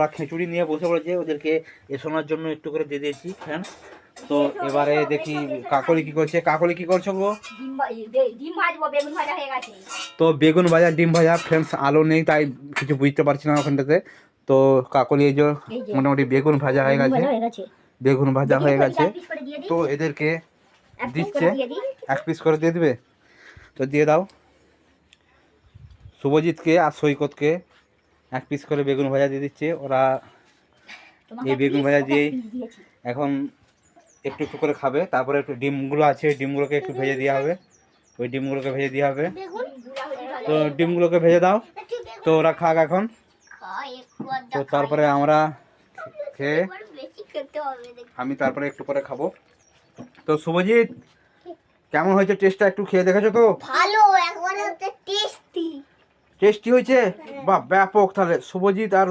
ওরা খিচুড়ি নিয়ে বসে পড়েছে, ওদেরকে শোনার জন্য একটু করে দিয়ে দিয়েছি ফ্রেন্ডস। তো এবারে দেখি কাকলি কি করছে। কাকলি কি করছো গো? ডিম ভাজবো, বেগুন ভাজা হয়ে গেছে। তো বেগুন ভাজা ডিম ভাজা ফ্রেন্ডস, আলো নেই তাই কিছু বুঝতে পারছি না ওখানটাতে। তো কাকলি এই যে মোটামুটি বেগুন ভাজা হয়ে গেছে, বেগুন ভাজা হয়ে গেছে। তো এদেরকে দিচ্ছে, এক পিস করে দিয়ে দিবে। তো দিয়ে দাও। শুভজিৎকে আর সৈকতকে এক পিস করে বেগুন ভাজা দিয়ে দিচ্ছে। ওরা এই বেগুন ভাজা দিয়েই এখন একটু একটু করে খাবে। তারপরে একটু ডিমগুলো আছে, ডিমগুলোকে একটু ভেজে দেওয়া হবে, ওই ডিমগুলোকে ভেজে দেওয়া হবে। তো ডিমগুলোকে ভেজে দাও, তো ওরা খাক এখন। তো তারপরে আমরা খেয়ে আমি তারপরে একটু করে খাবো। তো শুভজিৎ কেমন হয়েছে টেস্টটা একটু খেয়ে দেখেছো তো? ভালো, একবারে টেস্টি। টেস্টি হয়েছে? বাহ ব্যাপক। তাহলে শুভজিৎ আর